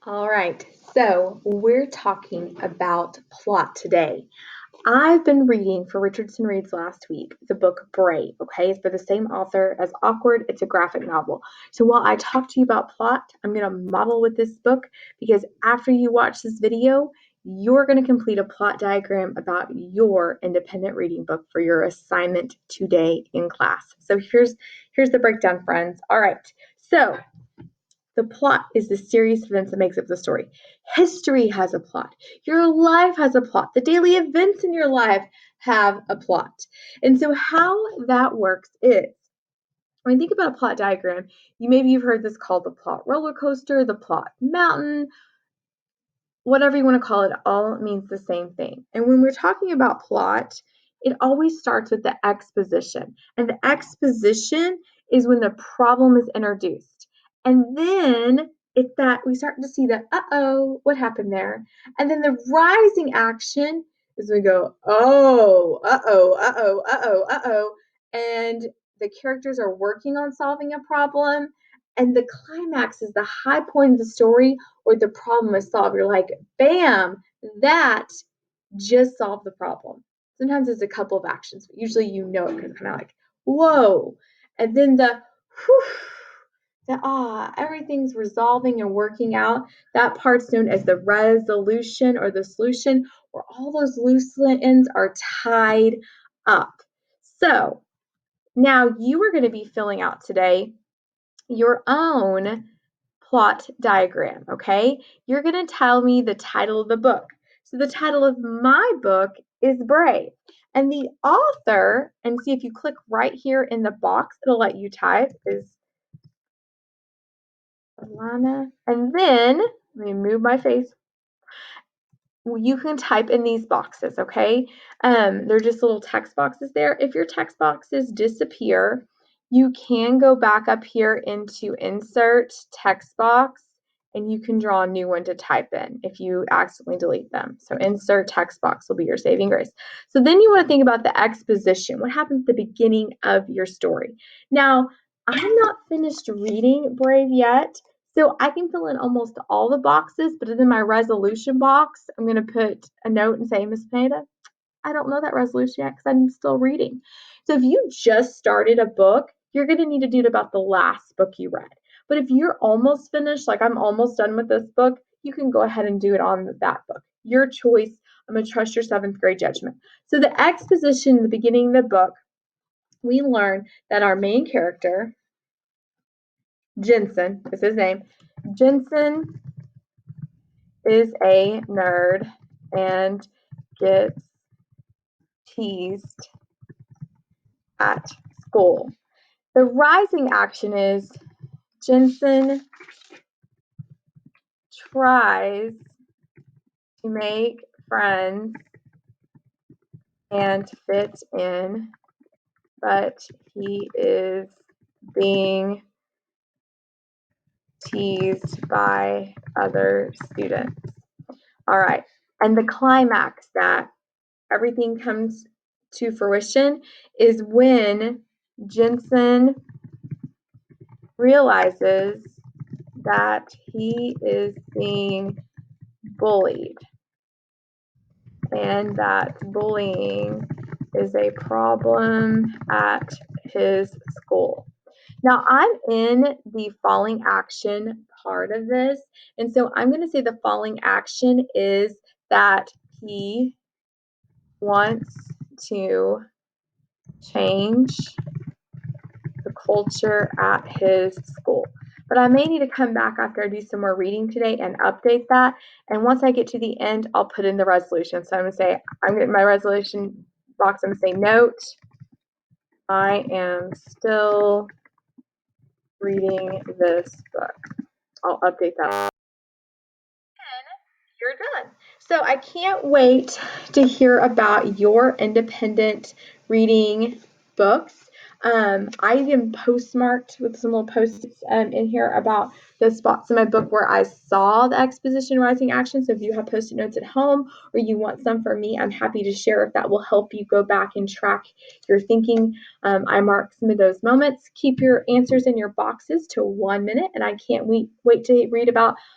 All right, so we're talking about plot today. I've been reading for Richardson Reads last week the book Brave, okay? It's by the same author as Awkward. It's a graphic novel. So while I talk to you about plot, I'm going to model with this book because after you watch this video, you're going to complete a plot diagram about your independent reading book for your assignment today in class. So here's the breakdown, friends. All right, so the plot is the series of events that makes up the story. History has a plot. Your life has a plot. The daily events in your life have a plot. And so how that works is when you think about a plot diagram, you've heard this called the plot roller coaster, the plot mountain, whatever you want to call it, all means the same thing. And when we're talking about plot, it always starts with the exposition. And the exposition is when the problem is introduced. And then it's that we start to see the what happened there? And then the rising action is we go, and the characters are working on solving a problem. And the climax is the high point of the story or the problem is solved. You're like, bam, that just solved the problem. Sometimes it's a couple of actions, but usually you know it because it's kind of like, whoa. And then everything's resolving and working out. That part's known as the resolution or the solution, where all those loose ends are tied up. So now you are going to be filling out today your own plot diagram, okay? You're going to tell me the title of the book. So the title of my book is Brave. And the author, and see if you click right here in the box, it'll let you type, is Alana. And then, let me move my face. You can type in these boxes, okay? They're just little text boxes there. If your text boxes disappear, you can go back up here into Insert Text Box, and you can draw a new one to type in if you accidentally delete them. So Insert Text Box will be your saving grace. So then you want to think about the exposition. What happens at the beginning of your story? Now, I'm not finished reading Brave yet, so I can fill in almost all the boxes, but in my resolution box, I'm going to put a note and say, Miss Pineda, I don't know that resolution yet because I'm still reading. So if you just started a book, you're going to need to do it about the last book you read. But if you're almost finished, like I'm almost done with this book, you can go ahead and do it on that book. Your choice. I'm going to trust your seventh grade judgment. So the exposition in the beginning of the book, we learn that our main character, Jensen is his name. Jensen is a nerd and gets teased at school. The rising action is Jensen tries to make friends and fit in, but he is being teased by other students. All right. And the climax that everything comes to fruition is when Jensen realizes that he is being bullied and that bullying is a problem at his school. Now, I'm in the falling action part of this, and so I'm going to say the falling action is that he wants to change the culture at his school. But I may need to come back after I do some more reading today and update that. And once I get to the end, I'll put in the resolution. So I'm going to say, I'm getting my resolution box. I'm going to say, note, I am still reading this book. I'll update that. You're done. So I can't wait to hear about your independent reading books. I even postmarked with some little post-its in here about the spots in my book where I saw the exposition rising action. So if you have post-it notes at home or you want some from me, I'm happy to share if that will help you go back and track your thinking. I marked some of those moments. Keep your answers in your boxes to 1 minute, and I can't wait to read about